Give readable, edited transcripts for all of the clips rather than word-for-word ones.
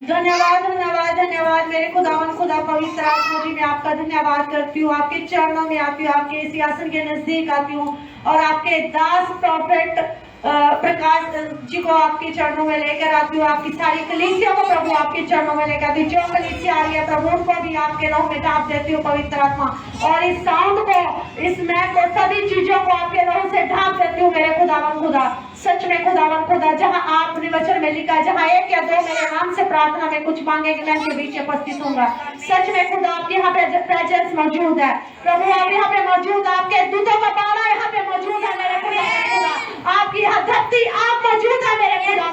धन्यवाद धन्यवाद धन्यवाद मेरे खुदावन खुदा पवित्र आत्मा जी, मैं आपका धन्यवाद करती हूँ। आपके चरणों में आती हूँ, आपके सिंहासन के नजदीक आती हूँ और आपके दास प्रॉफिट प्रकाश जी को आपके चरणों में लेकर आती हूँ। आपकी सारी कलीसिया को प्रभु आपके चरणों में लेकर आती हूँ। जो कलीसिया आ रही है प्रभु उनको भी आपके नाम में ढांप देती हूँ पवित्र आत्मा, और इस साउंड को, इस मैक को, सभी चीजों को आपके नाम से ढांप देती हूँ मेरे खुदावन खुदा। सच में खुदावन खुदा, जहाँ आपने वचन में लिखा है, जहाँ एक या दो मेरे नाम से प्रार्थना में कुछ मांगेंगे मैं उनके बीच उपस्थित होऊंगा। सच में खुदा आपके यहाँ पे प्रेजेंस मौजूद है प्रभु, आप यहाँ पे मौजूद है, आपके दूतों का पारा यहाँ पे मौजूद है मेरे खुदा। आपकी यहाँ धरती आप मौजूद है मेरे खुदा।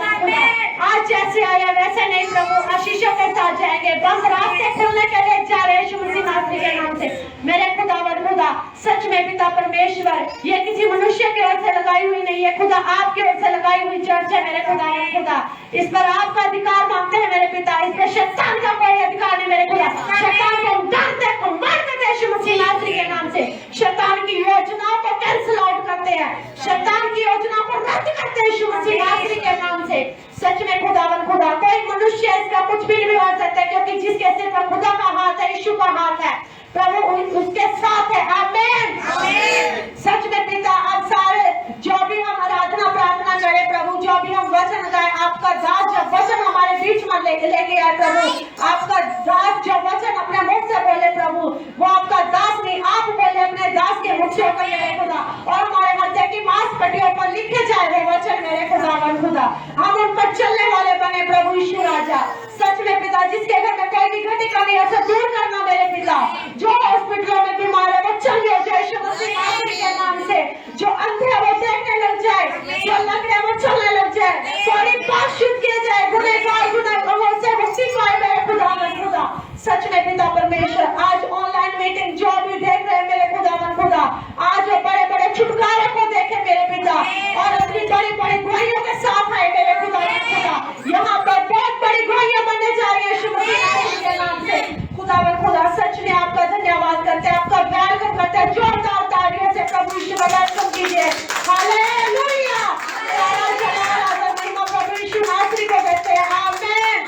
आज जैसे आया वैसे नहीं प्रभु, आशीषों के साथ जाएंगे, बंद रास्ते खुलने के लिए जा रहे यीशु मसीह नासरी के नाम से मेरे खुदावन खुदा। सच में पिता परमेश्वर, ये किसी मनुष्य की ओर से लगाई हुई नहीं है खुदा, आपकी ओर से लगाई हुई चर्च है मेरे खुदावन खुदा। इस पर आपका अधिकार मांगते हैं मेरे पिता, इस पर शैतान का कोई अधिकार नहीं मेरे खुदा। शैतान को डरते को मार देते यीशु मसीह नासरी के नाम से। शैतान की योजनाओं को कैंसिल आउट करते हैं, शैतान की योजनाओं को रद्द करते हैं यीशु मसीह नासरी के नाम से। सच में खुदावन खुदा, कोई मनुष्य इसका कुछ भी नहीं बिगाड़ सकता, क्योंकि जिसके सिर पर खुदा का हाथ है, यीशु का हाथ है प्रभु, उसके साथ है। आमीन आमीन। सच में पिता, आप सारे जो भी हम आराधना प्रार्थना करें प्रभु, जो भी हम वचन गाए, आपका दास जब वचन हमारे बीच में लेके आए प्रभु, आपका दास जो वचन अपने मुख से बोले प्रभु, वो आपका दास नहीं, आप बोले अपने दास के मुख से होकर मेरे खुदा, और हमारे हृदय की मांसपेशियों पर लिखे जाए वो वचन मेरे खुदावन खुदा। हम उन पर चलने वाले बने प्रभु यीशु राजा। सच में पिता, जिसके घर में कोई भी घटी कमी है उसे दूर करना मेरे पिता। जो हॉस्पिटलों में बीमार है वो चल जाए यीशु मसीह नासरी के नाम से। जो अंधे है वो देखने लग जाए, जो लंगड़े वो चलने लग जाए, सारी बात शुद्ध किया जाए, गुनहगार गुनाहों से मुक्ति पाए मेरे खुदावन खुदा। सच में पिता परमेश्वर, आज ऑनलाइन मीटिंग जो भी देख रहे हैं मेरे खुदावन खुदा, आज वो बड़े बड़े छुटकारे को देखे मेरे पिता, और अपनी बड़ी बड़ी गुहाइयों के साथ आए मेरे खुदावन खुदा। यहाँ पर बहुत बड़ी गुहाइयां बनने जा रही है यीशु मसीह नासरी के नाम से खुदावन खुदा। सच में आपका धन्यवाद करते हैं, आपका वेलकम करते हैं जोरदार तालियों से प्रभु यीशु का वेलकम कीजिए। हालेलुया, सारा जलाल आदर महिमा प्रभु यीशु नासरी को देते हैं। आमीन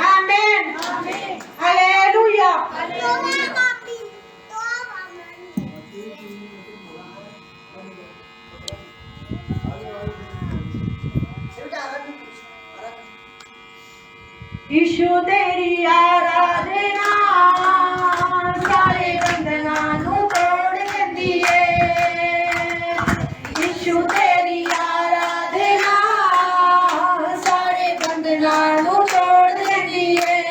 आमीन हालेलुया। यीशु तेरी आराधना सारे बंधना नू तोड़ देंदी है। यीशु तेरी आराधना सारे बंधना नू तोड़ देंदी है।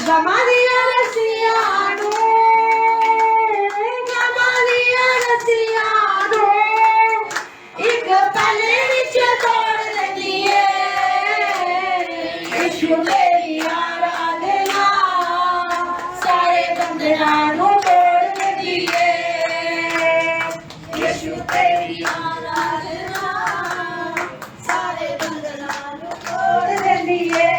गमा दिया रसिया नू, गमा दिया रसिया नू एक पले विच तोड़ देंदी है। यीशु तेरी आराधना सारे बंधना नू तोड़ देंदी है। यीशु तेरी आराधना सारे बंधना नू तोड़ देंदी है।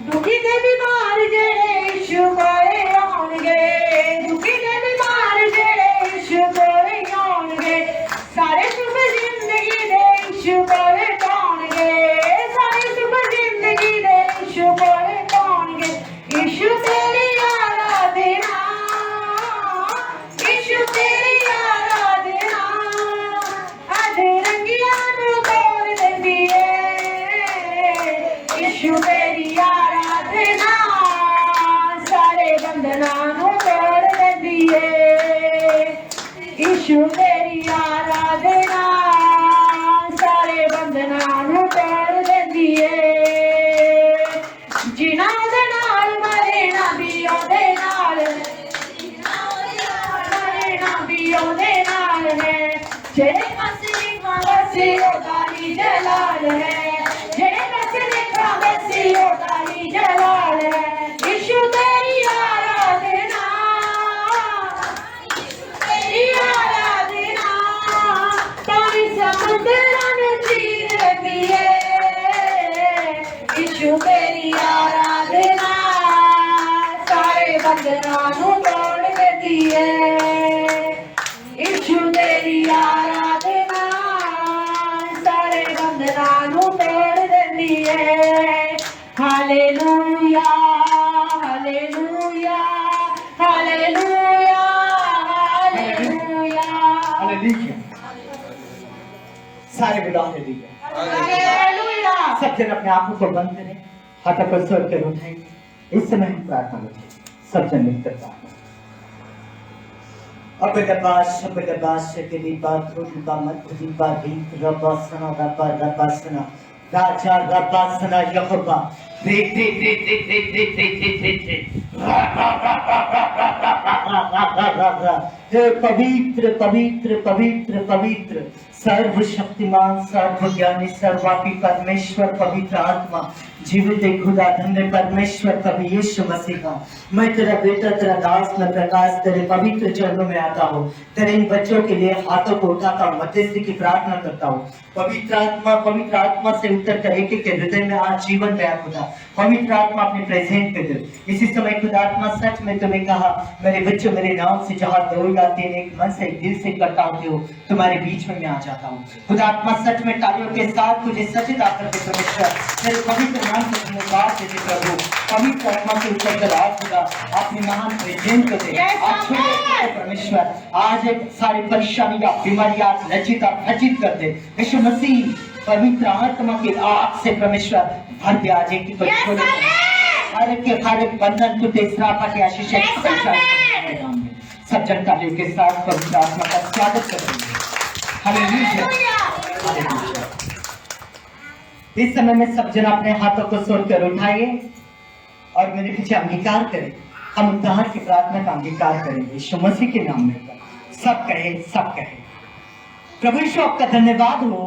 दुखी दे बीमार जेड़े यीशु कोले आउणगे, दुखी दे बीमार जेड़े यीशु कोले आउणगे, सारे सुख जिंदगी दे यीशु कोले पाउणगे, सारे सुख जिंदगी दे यीशु कोले पाउणगे। यीशु तेरी आराधना, यीशु तेरी आराधना अधरंगियां नू तोड़ देंदी है। यीशु तेरी आराधना सारे बंधना नू तोड़ देंदी है। यीशु तेरी आराधना सारे बंधना नू तोड़ देंदी है। जिना दे नाल मरेना भी ओदे नाल, मरेना भी ओदे नाल है। जेड़े पासे देखा वैसे ओदा ही जलाल है, जेड़े पासे देखा वैसे ओदा ही जलाल है। यीशु तेरी आराधना, तेरी आराधना पानी समुद्रां नू चीर देंदी है। यीशु तेरी आराधना सारे बंधना नू तोड़ देंदी है। यीशु तेरी आराधना सारे बंधना नू तोड़ देंदी दिए। Hallelujah hallelujah hallelujah hallelujah. Hallelujah. सारे बोलो हालेलुया। हालेलुया। सब जन अपने आंखों को बंद करें, हाथों को स्वर कर उठाएंगे। इस समय हम प्रार्थना करें। सब जन मिलकर प्रार्थना। अबदबाश के बात रुबा मत दिबा दी रबासना रबासना राजा रबासना यहोवा रे पवित्र पवित्र पवित्र पवित्र सर्वशक्तिमान सर्वज्ञानी सर्वव्यापी परमेश्वर पवित्र आत्मा जीवित खुदा धन्य परमेश्वर प्रभु यीशु मसीह का मैं तेरा बेटा तेरा दास मैं प्रकाश तेरे पवित्र चरणों में आता हूँ। तेरे इन बच्चों के लिए हाथों को उठाता हूँ, मध्यस्थी की प्रार्थना करता हूँ। पवित्र आत्मा से उतर कर एक के हृदय में आज जीवन दया खुदा। पवित्र आत्मा अपने प्रेजेंट कर दे। इसी समय खुदा आत्मा सच में तुम्हें कहा मेरे बच्चों मेरे नाम से जहाँ दो या तीन एक मन से दिल से इकट्ठा होते हो तुम्हारे बीच में मैं आ जाता हूँ। खुदा आत्मा सच में तालियों के साथ तुझे सचित आकर के परमेश्वर तेरे पवित्र नाम से धन्यवाद देते प्रभु। पवित्र आत्मा से उतर कर आज खुदा अपनी महान प्रेजेंट को दे परमेश्वर। आज एक सारी परेशानियां बीमारियां लज्जित खचित कर दे यीशु मसीह। पवित्र आत्मा की आग से परमेश्वर भर दे आज एक हर एक बंधन को तेसरा के आशीष सब जनता के साथ पवित्र आत्मा का स्वागत करेंगे। हालेलुया। इस समय में सब जन अपने हाथों को सोचकर उठाइए और मेरे पीछे अंगीकार करें। हम उद्धार की प्रार्थना का अंगीकार करेंगे यीशु मसीह के नाम में। सब कहे प्रभु यीशु आपका धन्यवाद हो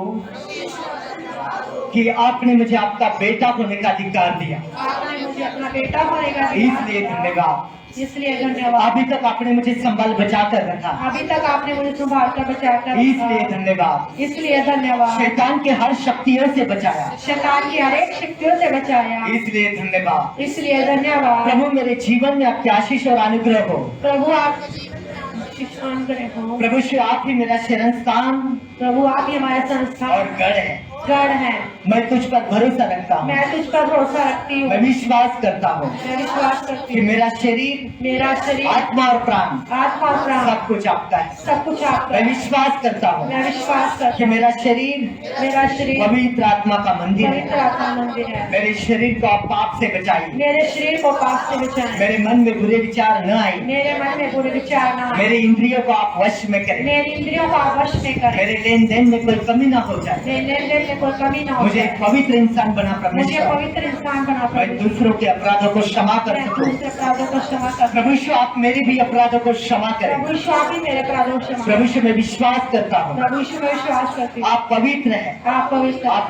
कि आपने मुझे आपका बेटा होने का अधिकार दिया। आपने मुझे अपना बेटा होने का इसलिए धन्यवाद। इसलिए धन्यवाद। अभी तक आपने मुझे संभाल बचा कर रखा। अभी तक आपने मुझे संभाल कर बचा कर रखा। इसलिए धन्यवाद। इसलिए धन्यवाद। शैतान के हर शक्तियों से बचाया। शैतान की हर एक शक्तियों से बचाया। इसलिए धन्यवाद। इसलिए धन्यवाद। प्रभु मेरे जीवन में आपकी आशीष और अनुग्रह हो। प्रभु आप प्रभु श्री आप ही मेरा शरण स्थान। प्रभु आप ही हमारा संस्थान और गढ़ है। मैं तुझ पर भरोसा रखता हूँ। मैं तुझ पर भरोसा रखती हूँ। मैं विश्वास करता हूँ कि मेरा शरीर आत्मा और प्राण सब कुछ आपका है। मैं विश्वास करता हूँ कि मेरा शरीर पवित्र आत्मा का मंदिर है। मेरे शरीर को आप पाप से बचाइए। मेरे मन में बुरे विचार न आए। मेरे इंद्रियों को आप वश में करें। मेरे लेन देन में कोई कमी न हो जाए। मुझे एक पवित्र इंसान बना परमेश्वर। मैं दूसरों के अपराधों को क्षमा कर सकूं। प्रभु यीशु आप मेरे भी अपराधों को क्षमा करें। प्रभु यीशु मैं विश्वास करता हूँ आप पवित्र हैं। आप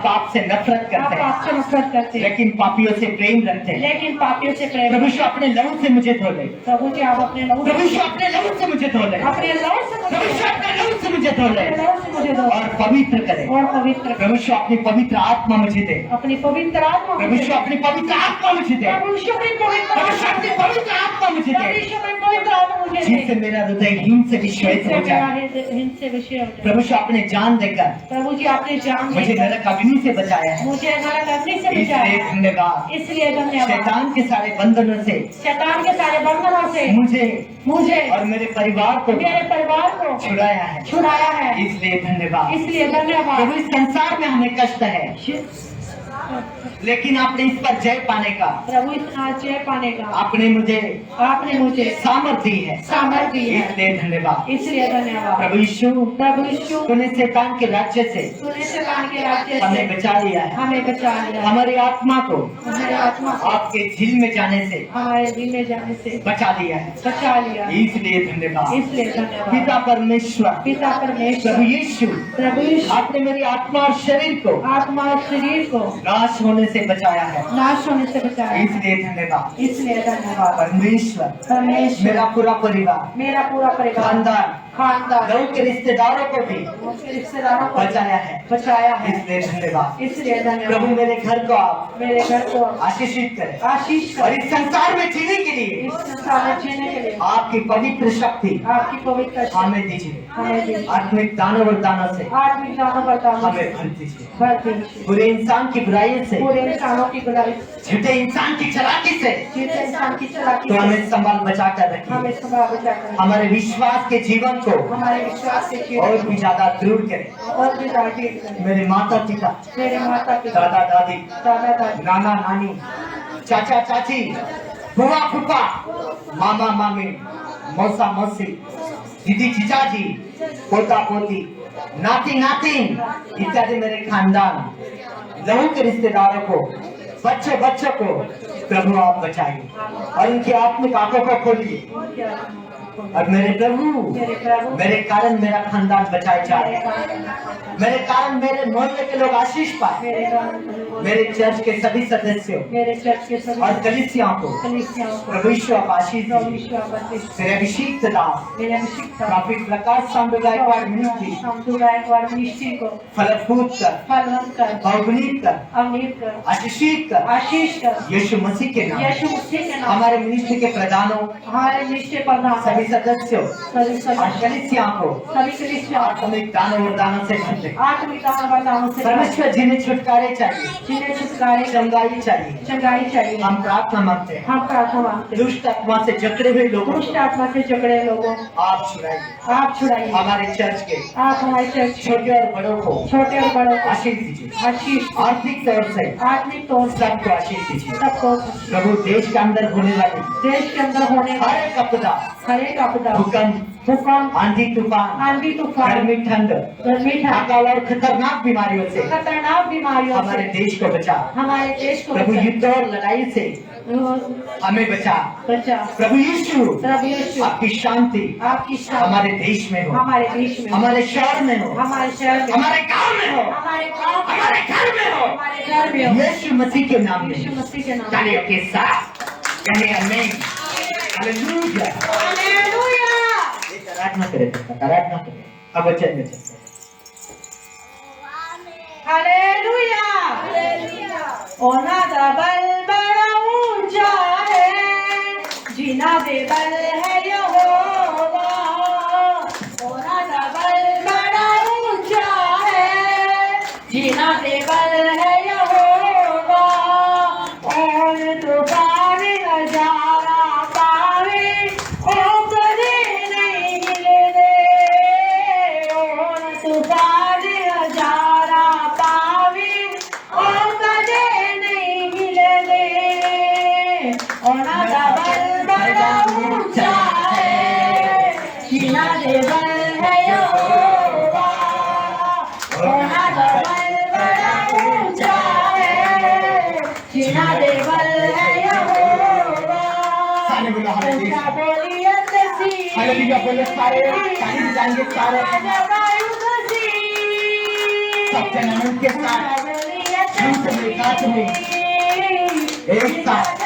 पाप से नफरत करते हैं लेकिन पापियों से प्रेम रखते हैं। प्रभु यीशु अपने लहू से मुझे धो ले। प्रभु यीशु अपने लहू से मुझे धो ले। प्रभु यीशु अपने लहू से मुझे धो ले और पवित्र करे। प्रभु यीशु अपनी पवित्र आत्मा मुझे दे। अपनी पवित्र आत्मा प्रभु यीशु अपनी पवित्र आत्मा मुझे दे। प्रभु यीशु अपनी पवित्र आत्मा मुझे दे मुझे जिससे मेरा हृदय हीन से विश्वास हो जाए। प्रभु यीशु आपने जान देकर प्रभु जी आपने जान मुझे नरक अग्नि से बचाया है। मुझे नरक अग्नि से इसलिए बचाया। धन्यवाद। शैतान के सारे बंधनों से मुझे और मेरे परिवार को छुड़ाया है। इसलिए धन्यवाद। प्रभु इस संसार में हमें कष्ट है लेकिन आपने इस पर जय पाने का आपने मुझे सामर्थ्य दी है। इसलिए धन्यवाद। प्रभु यीशु तूने शैतान के राज्य से हमें बचा लिया है। हमारी आत्मा को आपके झील में जाने से बचा लिया है। इसलिए धन्यवाद। पिता परमेश्वर प्रभु यीशु आपने मेरी आत्मा और शरीर को नाश होने से बचाया है। इसलिए धन्यवाद। परमेश्वर मेरा पूरा परिवार खानदान लहू के रिश्तेदारों को भी उसके रिश्तेदारों को बचाया है। इसलिए धन्यवाद। इसलिए धन्यवाद। प्रभु मेरे घर को आप मेरे घर को आशीषित करें आशीष और करें। इस संसार में जीने के लिए इस संसार में जीने के लिए आपकी पवित्र शक्ति आपकी पवित्र शक्ति हमें दीजिए। हमें दीजिए। आत्मिक दानों वरदानों से आत्मिक दानों वरदानों हमें भर दीजिए। भर दीजिए। बुरे इंसान की बुराई से, पूरे इंसानों की बुराई झूठे इंसान की चालाकी से झूठे इंसान की चालाकी तो से हमें संभाल बचा कर हमें रखिए। संभाल बचा कर हमारे विश्वास के जीवन को हमारे विश्वास के जीवन और भी ज्यादा दृढ़ करें। और भी दाढ़ी करें। मेरे माता पिता, मेरे माता पिता दादा दादी, दादा दादी नाना नानी, चाचा चाची, फुआ फूफा, मामा मामी, मौसा मौसी, दीदी जीजाजी, पोता पोती, नाती नातिन इत्यादि मेरे खानदान, लहू के रिश्तेदारों को, बच्चों को प्रभु आप बचाइए और इनकी आत्मिक आंखों को खोलिए। और मेरे प्रभु मेरे कारण मेरा खानदान बचाए जाए, मेरे कारण मेरे मोहल्ले के लोग आशीष पाए, मेरे चर्च के सभी सदस्यों मेरे चर्च के सभी और कलीसियाओं को प्रभु यीशु आप आशीष दीजिए। मेरे अभिषेक दास मेरे अभिषेक प्रॉफिट प्रकाश सांबे गायकवाड़ मिनिस्ट्री मिनिस्ट्री को फलफूट कर, फलवंत कर बहुगुणित कर, अमीर कर आशीषित कर, आशीष कर यीशु मसीह के नाम। यीशु मसीह के नाम हमारे मिनिस्ट्री के प्रधानों, हमारे मिनिस्ट्री प्रधान सभी सदस्यों सभी और कलीसियाओं को सभी कलीसिया आत्मिक दानों वरदानों से भर दे। आत्मिक दानों वरदानों से परमेश्वर जिन्हें छुटकारे चाहिए, जिन्हें छुटकारे चंगाई चाहिए, चंगाई चाहिए, हम प्रार्थना मांगते हैं। हम प्रार्थना मांगते हैं। दुष्ट आत्मा से जकड़े हुए लोगों दुष्ट आत्मा से जकड़े लोगों आप छुड़ाइए। आप छुड़ाइए। हमारे चर्च के आप हमारे चर्च के छोटे और बड़ों को छोटे और बड़ों को आशीष दीजिए। आशीष आर्थिक तौर से आत्मिक तौर से सबको आशीष दीजिए। सबको प्रभु देश के अंदर होने वाली देश के अंदर होने हर एक आपदा, हर एक आपदा भूकंप, भूकंप आंधी तूफान, आंधी तूफान गर्मी ठंड, गर्मी ठंड अकाल और खतरनाक बीमारियों से खतरनाक बीमारियों हमारे से देश को बचा। हमारे देश को प्रभु युद्ध और लड़ाई से हमें बचा। बचा। प्रभु यीशु प्रभु यीशु आपकी शांति आपकी शांति हमारे देश में हो, हमारे देश में हमारे शहर में हो, हमारे शहर में हमारे गांव में हो, हमारे गांव में हमारे घर में हो, हमारे घर में हो। यीशु मसीह के नाम में। यीशु मसीह के नाम तालियों के साथ कहें आमीन। हालेलुया। हालेलुया। एक आराधना करें, आराधना करें। अब वचन में चलते हैं। हालेलुया। ओना दा बल बड़ा ऊंचा है, जीना दे बल है यहोवा। ओना दा बल बड़ा ऊंचा है, जीना दे बल है यहोवा। और तूफान हजारा पावे, ओ कदे नहीं हिलने। और तूफान हजारा पावे, ओ कदे नहीं हिलने। ओना दा बल बड़ा ऊंचा है, जीना दे बल है यहोवा। ओना दा बल बड़ा ऊंचा है, जीना दे बल है यहोवा। सारे बोलो हालेलुया। ऊंचा बोलिए तसी, हालेलुया बोले सारे, ताली बजाएंगे सारे। सब जन उनके साथ झूठ में काट में एक साथ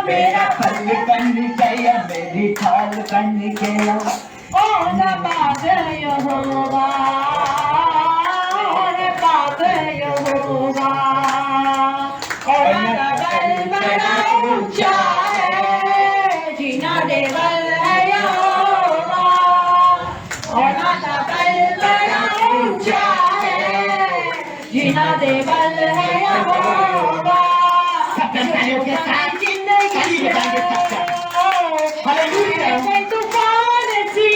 मेरा फल बन गया, मेरी ढाल बन गया। जीना दे बल है यहोवा। ओना दा बल बड़ा ऊंचा है, जीना दे बल है यहोवा। सब जन तालियों के साथ ताली बजाएंगे सब जन। हालेलुया। तूफान सी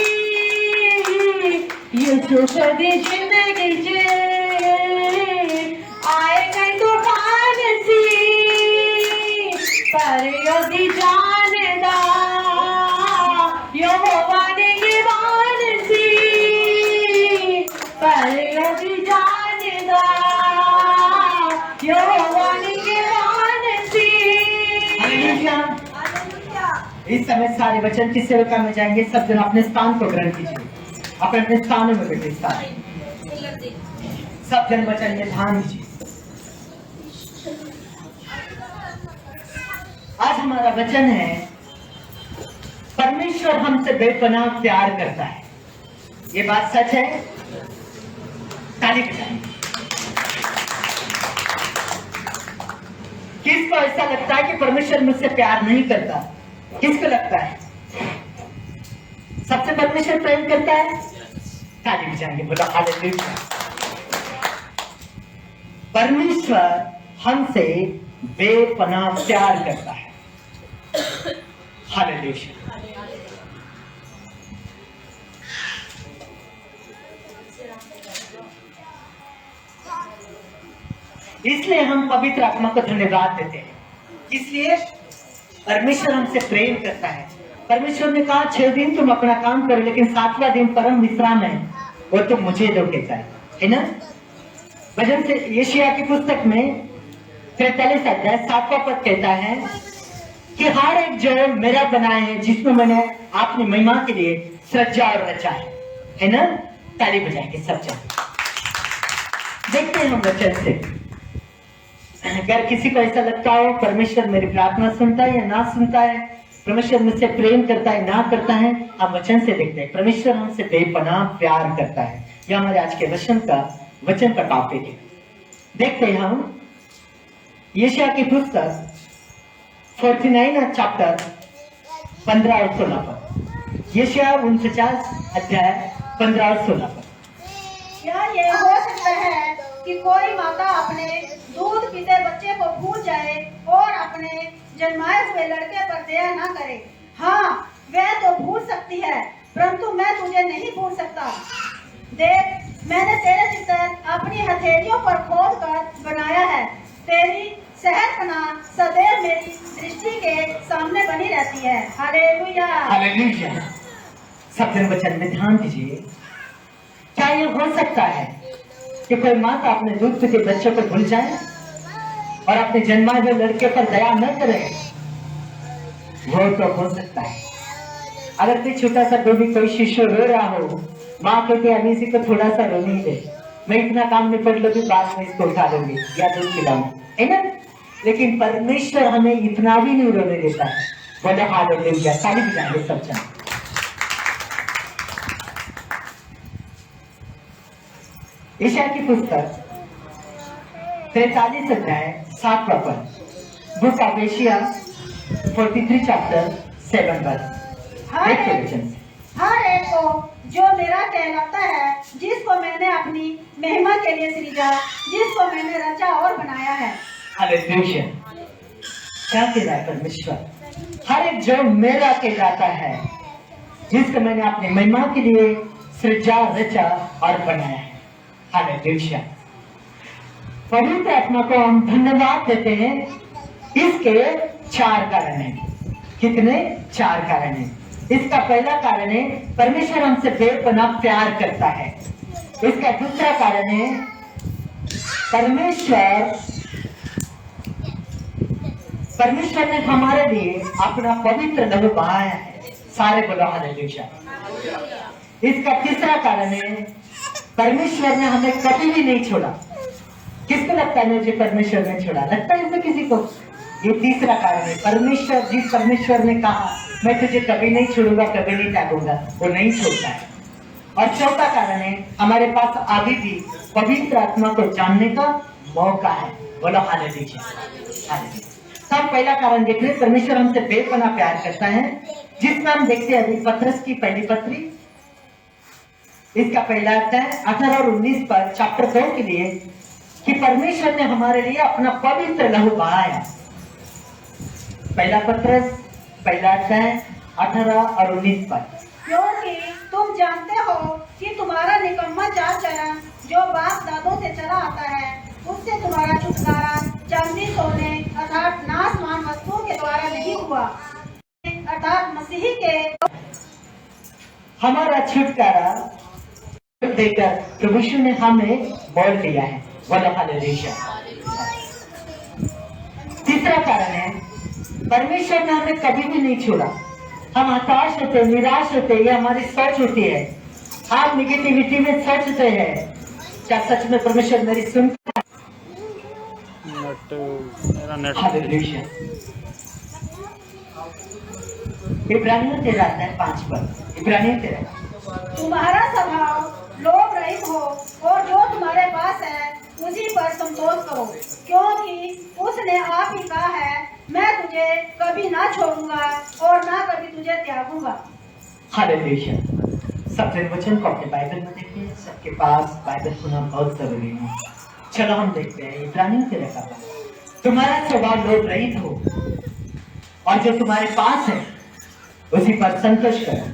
यूसुफ दी जिंदगी च आए कई तूफान सी, पर योदी जानदा यहोवा ने ये बान सी। पर योदी जानदा यहोवा ने ये बान सी। हालेलुया। इस समय सारे वचन की सेवका में जाएंगे। सब जन अपने स्थान को ग्रहण कीजिए। अपने अपने स्थानों में बैठे सारे सब जन वचन में ध्यान दीजिए। आज हमारा वचन है, परमेश्वर हमसे बेपनाह प्यार करता है। ये बात सच है? ताली बजाएं। किसको ऐसा लगता है कि परमेश्वर मुझसे प्यार नहीं करता? किसको लगता है? सबसे परमेश्वर प्रेम करता है? ताली बजाएंगे, बोलो हालेलुया। परमेश्वर हमसे बेपनाह प्यार करता है। हालेलुया। इसलिए हम पवित्र आत्मा को धन्यवाद देते हैं। इसलिए परमेश्वर हमसे प्रेम करता है। परमेश्वर ने कहा 6 दिन तुम अपना काम करो, लेकिन 7वां दिन परम विश्राम है, वो तुम मुझे दो कहता है ना। वचन से यशायाह की पुस्तक में 43 अध्याय 7वां पद कहता है कि हर एक जो मेरा बनाए है, जिसमें मैंने अपनी महिमा के लिए सृजा और रचा है ना। ताली बजाएंगे सब जन। देखते हैं हम वचन से, अगर किसी को ऐसा लगता हो परमेश्वर मेरी प्रार्थना सुनता है या ना सुनता है, परमेश्वर मुझसे प्रेम करता है ना करता है, हम वचन से देखते हैं। परमेश्वर हमसे बेपनाह प्यार करता है। यह हमारे आज के वचन का टॉपिक है। देखते हैं हम यशायाह की पुस्तक 49 चैप्टर 15 और 16 पर। यशायाह 49 अध्याय 15 और 16 पर। क्या ये हो सकता है कि कोई माता अपने दूध पीते बच्चे को भूल जाए और अपने जन्माए हुए लड़के पर दया न करे? हाँ, वह तो भूल सकती है, परंतु मैं तुझे नहीं भूल सकता। देख, मैंने तेरे चित्र अपनी हथेलियों पर खोद कर बनाया है। तेरी सहरपना सदैव मेरी दृष्टि के सामने बनी रहती है। Hallelujah, hallelujah. सब जन वचन में ध्यान दीजिए। क्या ये हो सकता है कि कोई माता अपने दूध पीते बच्चों को भूल जाए और अपने जन्माए हुए लड़के पर दया न करे? वो तो हो सकता है। अगर कोई छोटा सा बेबी, कोई शिशु रो रहा हो, माँ कहती है अभी को थोड़ा सा रोने दे, मैं इतना काम निपट लूंगी, बाद में इसको उठा दूंगी या दूध पिलाऊंगी, है ना। लेकिन परमेश्वर हमें इतना भी नहीं रोने देता है। बोले हालेलुया। ताली बजाएंगे सब जन। यशायाह की पुस्तक 43 अध्याय 7वां पद। बुक ऑफ यशायाह 43 चैप्टर 7 वर्स। हर एक को जो मेरा कहलाता है, जिसको मैंने अपनी महिमा के लिए सृजा, जिसको मैंने रचा और बनाया है। हालेलुया। क्या कह रहा है परमेश्वर? हर एक जो मेरा कहलाता है, जिसको मैंने अपनी महिमा के लिए सृजा, रचा और बनाया है। हालेलुया। पवित्र आत्मा को हम धन्यवाद देते हैं। इसके 4 कारण हैं। कितने? 4 कारण हैं। इसका पहला कारण है परमेश्वर हमसे बेपनाह प्यार करता है। इसका दूसरा कारण है परमेश्वर ने हमारे लिए अपना पवित्र लहू बहाया है। सारे बोलो हालेलुया। इसका तीसरा कारण है परमेश्वर ने हमें कभी भी नहीं छोड़ा। किसको लगता है मुझे परमेश्वर ने छोड़ा? लगता है किसी को? ये तीसरा कारण है। परमेश्वर ने कहा मैं तुझे कभी नहीं छोड़ूंगा, कभी नहीं त्यागूंगा, वो नहीं छोड़ता है। और चौथा कारण है हमारे पास आगे भी पवित्र आत्मा को जानने का मौका है। बोलो हालेलुया। सब पहला कारण देख रहे, परमेश्वर हमसे बेपनाह प्यार करता है, जिसमें हम देखते हैं पत्रस की पहली पत्री, इसका पहला अध्याय 18 और 19 पर चैप्टर 2 के लिए, कि परमेश्वर ने हमारे लिए अपना पवित्र लहू बहाया। पहला पत्रस पहला अध्याय 18 और 19 पर। क्योंकि तुम जानते हो कि तुम्हारा निकम्मा चाल चलन जो बाप दादों से चला आता है, उससे तुम्हारा छुटकारा चांदी सोने अर्थात नाशवान वस्तुओं के द्वारा नहीं हुआ, अर्थात मसीह के हमारा छुटकारा देकर प्रभु यीशु ने हमें बोल दिया है। बोलो हालेलुया। तीसरा कारण है परमेश्वर ने हमें कभी भी नहीं छोड़ा। हम हताश होते, निराश होते, ये हमारी सोच होती है, आप निगेटिविटी में सोचते हैं, क्या सच में परमेश्वर मेरी सुनता है? हालेलुया। इब्रानियों 13:5 इब्रानियों 13। तुम्हारा स्वभाव लोभ रहित हो और जो तुम्हारे पास है उसी पर संतोष करो, क्योंकि उसने आप ही कहा है, मैं तुझे कभी ना छोड़ूंगा और ना कभी तुझे त्यागूंगा। हालेलुया। सब वचन को अपने बाइबल में देखिए, सबके पास बाइबल होना बहुत जरूरी है। चलो हम देखते हैं इब्रानियों 13। तुम्हारा स्वभाव लोभ रहित हो और जो तुम्हारे पास है उसी पर संतोष करो,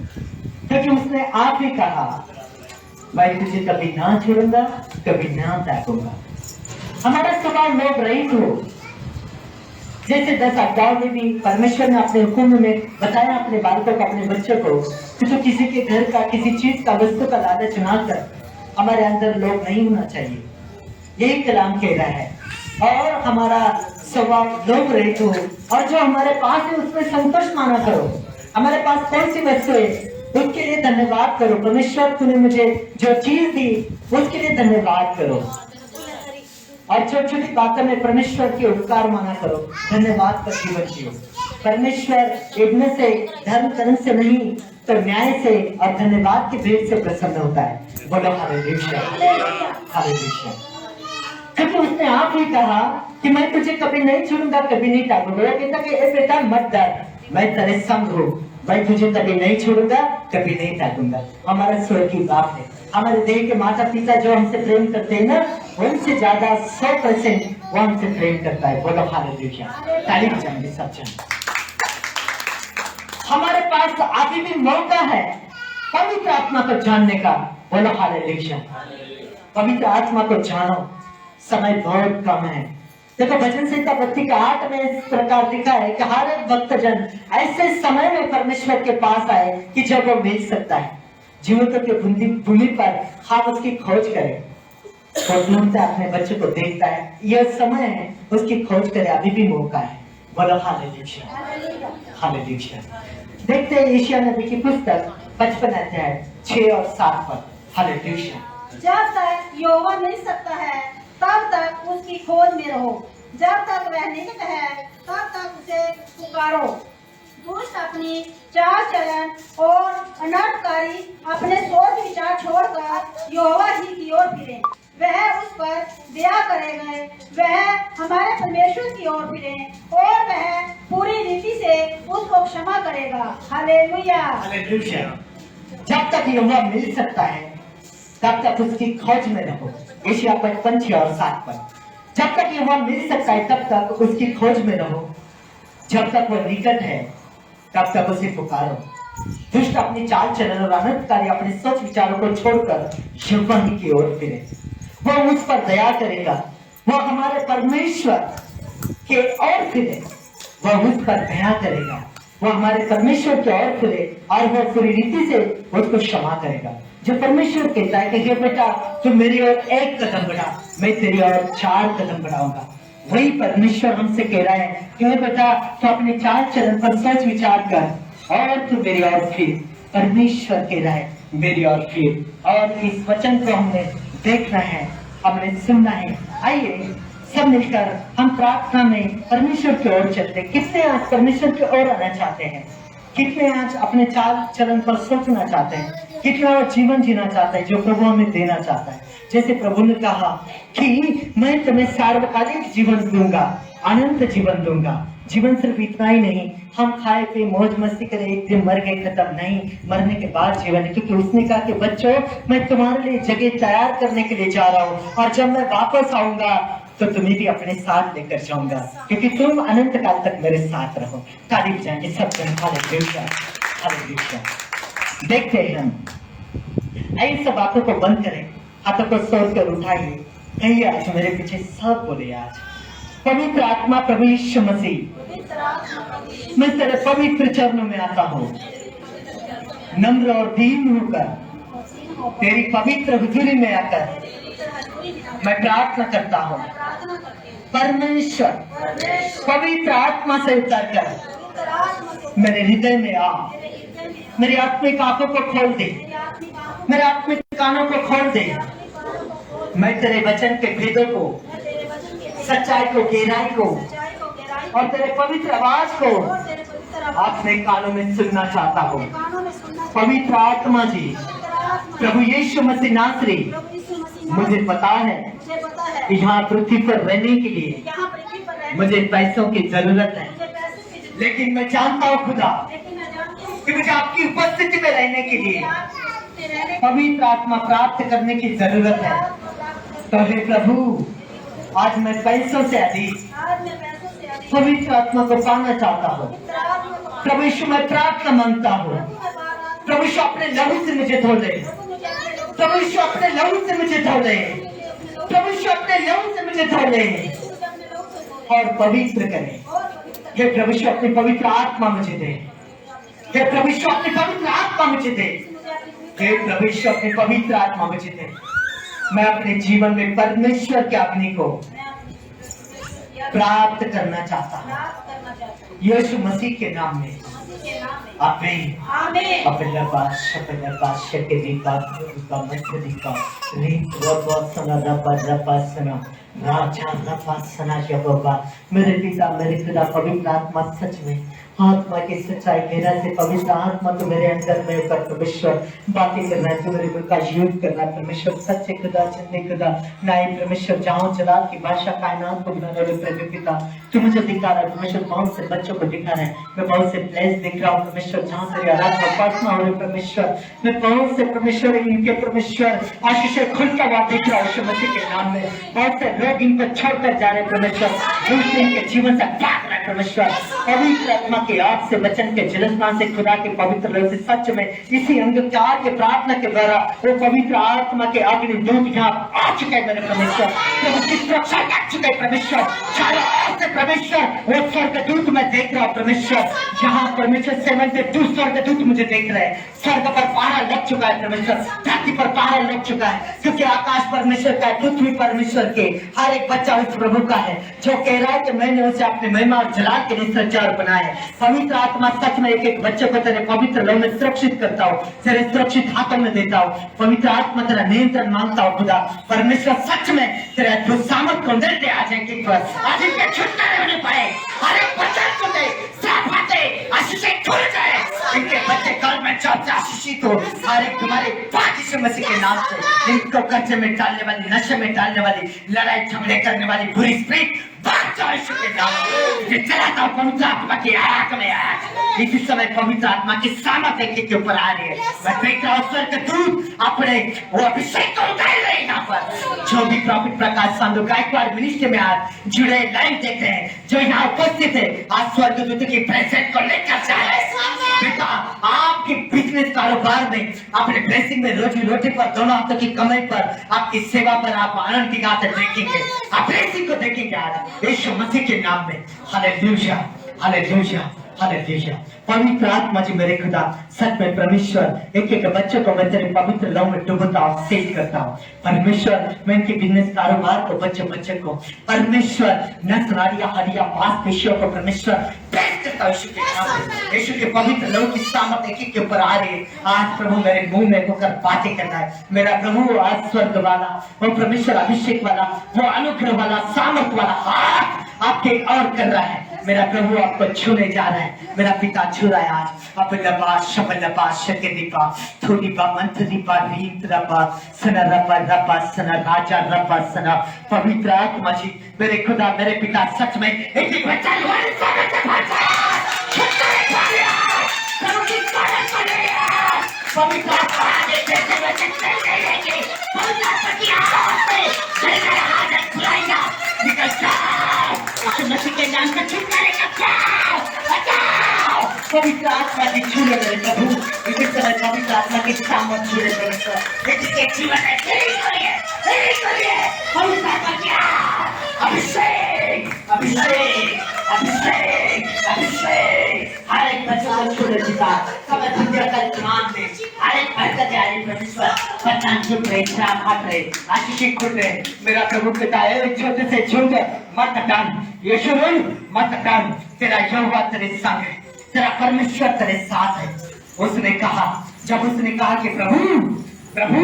क्योंकि उसने आप ही कहा, मैं तुझे कभी ना छोड़ूंगा, कभी ना त्यागूंगा। हमारा स्वभाव लोभ रहित हो, जैसे 10 आज्ञाओं में भी परमेश्वर ने अपने हुक्म में बताया अपने बालकों को, अपने बच्चों को, कि तो किसी के घर का, किसी चीज का, वस्तु का लालच ना कर। हमारे अंदर लोभ नहीं होना चाहिए, यही कलाम कह रहा है। और हमारा स्वभाव लोभ रहित हो और जो हमारे पास है उसमें संतोष माना करो। हमारे पास कौन सी वस्तु है उसके लिए धन्यवाद करो। परमेश्वर तूने मुझे जो चीज दी उसके लिए धन्यवाद करो, और छोटी छोटी बातों में परमेश्वर के उपकार माना करो, धन्यवाद का जीवन जियो। परमेश्वर इब्न से, धर्म कर्म से नहीं तो न्याय से और धन्यवाद की भेंट से प्रसन्न होता है। बोलो हालेलुया, हालेलुया। क्योंकि उसने आप ही कहा कि मैं तुझे कभी नहीं छोड़ूंगा, कभी नहीं त्यागूंगा। वो कहता कि ए बेटा मत डर, मैं तेरे संग हूँ, मैं तुझे कभी नहीं छोड़ूंगा, कभी नहीं त्यागूंगा। हमारा स्वर्गीय बाप है, हमारे देह के माता पिता जो हमसे प्रेम करते हैं ना, उनसे ज्यादा 100% वो हमसे प्रेम करता है। बोलो हालेलुया, तारीफ जाएंगे सब जन। हमारे पास अभी भी मौका है पवित्र आत्मा को जानने का। बोलो हालेलुया, पवित्र आत्मा को जानो। समय बहुत कम है। देखो भजन संहिता 32:8 में इस प्रकार लिखा है कि हर एक भक्तजन ऐसे समय में परमेश्वर के पास आए कि जब वो मिल सकता है। जीवों के भूमि पर हम उसकी खोज करें, और ढूंढता अपने बच्चे को देखता है, यह समय है उसकी खोज करे, अभी भी मौका है। बोलो हालेलुया, हालेलुया। देखते हैं यशायाह नबी की पुस्तक 55:6-7 हालेलुया। जब तक यहोवा मिल सकता है तब तक उसकी खोज में रहो, जब तक वह निकट है तब तक उसे पुकारो। दुष्ट अपनी चाल चलन और अनर्थकारी अपने सोच विचार छोड़कर यहोवा ही की ओर फिरे, वह उस पर दया करेगा, वह हमारे परमेश्वर की ओर फिरे और वह पूरी रीति से उसको क्षमा करेगा। Hallelujah, hallelujah. जब तक यहोवा मिल सकता है तब तक उसकी खोज में रहो। यशायाह 55:6-7 जब तक यहोवा मिल सकता है तब तक उसकी खोज में रहो, जब तक वो निकट है तब तक उसे पुकारो। दुष्ट अपनी चाल चलन और अनर्थकारी अपने सोच विचारों को छोड़कर यहोवा ही की ओर फिरे, वो उस पर दया करेगा। वो हमारे परमेश्वर के ओर फिरे, वो उस पर दया करेगा। वो हमारे परमेश्वर की ओर फिरे और वो पूरी रीति से उसको क्षमा करेगा। जो परमेश्वर कहता है कि हे बेटा तू मेरी ओर 1 कदम बढ़ा, मैं तेरी ओर 4 कदम बढ़ाऊंगा, वही परमेश्वर हमसे कह रहा है कि हे बेटा तू अपने चाल चलन पर सोच विचार कर और तू मेरी ओर फिर। परमेश्वर कह रहा है मेरी ओर फिर। और इस वचन को हमने देखना है, हमने सुनना है। आइए सब मिलकर हम प्रार्थना में परमेश्वर की ओर चलते। कितने आज परमेश्वर की ओर आना चाहते हैं, कितने आज अपने चाल चलन पर सोचना चाहते हैं, कितना वो जीवन जीना चाहता है जो प्रभु हमें देना चाहता है। जैसे प्रभु ने कहा कि मैं तुम्हें सार्वकालिक जीवन दूंगा, अनंत जीवन दूंगा। जीवन सिर्फ इतना ही नहीं, हम खाए पे मौज मस्ती करें, एक दिन मर गए खत्म नहीं, मरने के बाद जीवन है। क्योंकि उसने कहा कि बच्चों मैं तुम्हारे लिए जगह तैयार करने के लिए जा रहा हूँ, और जब मैं वापस आऊंगा तो तुम्हें भी अपने साथ लेकर जाऊंगा, क्योंकि तुम अनंत काल तक मेरे साथ रहो। तारीफ जाएंगे सब जन। Hallelujah, hallelujah. देखते हैं हम ऐसी सब बातों को बंद करें, हाथों को सोचकर उठाइए, कहिए आज मेरे पीछे सब बोले। आज पवित्र आत्मा प्रभु यीशु मसीह, मैं तेरे पवित्र चरणों में आता हूँ, नम्र और दीन होकर तेरी पवित्र हुजूरी में आकर मैं प्रार्थना करता हूँ। परमेश्वर पवित्र आत्मा से उतरकर मेरे हृदय में आ, मेरी आत्मिक आंखों को खोल दे, मेरे अपने कानों को खोल दे। मैं तेरे वचन के भेदों को, सच्चाई को, गहराई को और तेरे पवित्र आवाज को अपने कानों में सुनना चाहता हूँ। पवित्र आत्मा जी, प्रभु यीशु मसीह नासरी, मुझे पता है कि यहाँ पृथ्वी पर रहने के लिए मुझे पैसों की जरूरत है, लेकिन मैं जानता हूँ खुदा कि मुझे आपकी उपस्थिति में रहने के लिए पवित्र आत्मा प्राप्त करने की जरूरत है। तो हे प्रभु, आज मैं पैसों से अधिक पवित्र आत्मा को पाना चाहता हूँ। प्रभु यीशु, मैं प्रार्थना मांगता हूँ। प्रभु यीशु, अपने लहू से मुझे धो ले। प्रभु यीशु, अपने लहू से मुझे धो ले। प्रभु यीशु, अपने लहू से मुझे धो ले और पवित्र करे। हे प्रभु यीशु, अपनी पवित्र आत्मा मुझे दे। हे प्रभु यीशु, अपनी पवित्र आत्मा मुझे दे। हे प्रभु यीशु, अपनी पवित्र आत्मा मुझे दे। मैं अपने जीवन में परमेश्वर के अग्नि को प्राप्त करना चाहता हूँ, यीशु मसीह के नाम में। आमीन। मेरे पिता, मेरे खुदा, पवित्र आत्मा सच में आत्मा की सच्चाई गहरा से पवित्र आत्मा तो मेरे अंदर में ऊपर परमेश्वर बातें करना है, तो मेरे मुख का यूज करना है परमेश्वर। सच्चे खुदा, चंदे खुदा, नाई परमेश्वर, जाओ जलाल की भाषा कायनात को बनाने वाले प्रभु पिता, तू मुझे दिखा रहा है परमेश्वर। बहुत से बच्चों को दिखा रहा है, मैं बहुत से प्लेस दिख रहा हूँ परमेश्वर, जहाँ तेरी आराधना प्रार्थना हो रही परमेश्वर। मैं बहुत से परमेश्वर इनके परमेश्वर आशीष खुलता हुआ दिख रहा हूँ यीशु मसीह के नाम में। बहुत से लोग इनको छोड़कर जा रहे परमेश्वर, दूसरे इनके जीवन से भाग रहे परमेश्वर। पवित्र आत्मा की आग से, वचन के जलस्नान से, खुदा के पवित्र लहू से, सच में इसी अंगीकार के प्रार्थना के द्वारा वो पवित्र आत्मा के अग्नि दूत यहाँ आ चुके हैं मेरे परमेश्वर। प्रभु की सुरक्षा कर चुके हैं परमेश्वर। चारों ओर से परमेश्वर वो स्वर्गदूत मैं देख रहा हूँ परमेश्वर। यहाँ परमेश्वर 72 स्वर्गदूत मुझे देख रहे हैं। स्वर्ग पर पहरा लग चुका है परमेश्वर, धरती पर पहरा लग चुका है, क्योंकि आकाश परमेश्वर का है, पृथ्वी परमेश्वर के। हर एक बच्चा उस प्रभु का है जो कह रहा है कि मैंने उसे अपने महिमा और जलाल के लिए सच्चा और बनाया है। पवित्र आत्मा सच में एक एक बच्चे को तेरे पवित्र लहू में सुरक्षित करता हूँ, तेरे सुरक्षित हाथों में देता हूँ। पवित्र आत्मा तेरा नियंत्रण मांगता हूँ खुदा परमेश्वर। सच में तेरे अद्भुत सामर्थ को दे आज एक एक पर, आज इनके छुटकारे होने पाए। हर एक बच्चे को दे, साफ हाथे आशीष खुल जाए। इनके बच्चे कल में चर्चा आशीषित हो। हर एक तुम्हारे यीशु मसीह के नाम से इनको कर्जे में डालने वाली, नशे में डालने वाली, लड़ाई झगड़े करने वाली बुरी स्पिरिट भाग जाओ यीशु के नाम में। चलाता हूँ पवित्र आत्मा की आग में आग। इसी समय पवित्र आत्मा की सामर्थ एक के ऊपर आ रही है। मैं देख रहा हूँ स्वर्गदूत अपने वो अभिषेक को उतार रहे हैं यहाँ पर। जो भी प्रॉफिट प्रकाश संधू गायकवाड़ मिनिस्ट्री में आज जुड़े लाइव देख रहे हैं, जो यहाँ उपस्थित है, आज स्वर्गदूत की प्रेजेंस को लेकर जाए। बेटा, आपके बिजनेस कारोबार में, अपने ब्लेसिंग में, रोजी रोटी पर, दोनों हाथों की कमाई पर, आपकी सेवा पर आप आनंद की गाते देखेंगे, आप ब्लेसिंग को देखेंगे आज यीशु मसीह के नाम में। Hallelujah, hallelujah, hallelujah. पवित्र आत्मा जी मेरे खुदा, सच में परमेश्वर एक एक बच्चे को मैं तेरे पवित्र लहू में डुबोता हूँ, सेव करता हूँ परमेश्वर। मैं इनके बिजनेस कारोबार को, बच्चे बच्चे को परमेश्वर, नस नाड़ियां, हड्डियां, मांसपेशियों को परमेश्वर ब्लेस करता हूँ यीशु के नाम में। यीशु के पवित्र लहू की सामर्थ एक एक के ऊपर आ रही है। आज प्रभु मेरे मुंह में होकर बातें करना है मेरा प्रभु। आज स्वर्ग वाला, वो परमेश्वर अभिषेक वाला, वो अनुग्रह वाला, सामर्थ वाला हाथ आपके और कर रहा है मेरा प्रभु। आपको छूने जा रहा है मेरा पिता, छू रहा है आज। अपलबा शबलबा शकेदीपा थोड़ीबा मंथदीपा रीतरबा सनरबा रबा सना राजा रबा सना। पवित्र आत्मा जी मेरे खुदा, मेरे पिता, सच में एक एक बच्चा हमारे सामने से भागा छुटकारे पा लिया, प्रभु की स्वागत कर लिया। पवित्र आत्मा आगे कैसे बच्चे चलेंगे, पवित्र आत्मा की आवाज से मेरा हाथ खुलाएगा, निकल जाओ यीशु मसीह के नाम से छुटकारे का जाओ, बचाओ। पवित्र आत्मा की छूले मेरे प्रभु, इसी समय पवित्र आत्मा की सामर्थ छूले परमेश्वर। इसके जीवन में तेरी करिए, तेरी करिए। पवित्र आत्मा की अभिषेक, अभिषेक, अभिषेक, अभिषेक। हर एक बच्चे को छूले पिता, सब दुनिया का इस्तेमाल दे। हर एक बरकत आ रही परमेश्वर, बच्चा छूट रहे, शराब हट रहे, आशीष खुल रहे मेरा प्रभु पिता। छोटे से छोटे मत डर यीशु, मत डर, तेरा यहोवा तेरे संग है, तेरा परमेश्वर तेरे साथ है। उसने कहा, जब उसने कहा कि प्रभु प्रभु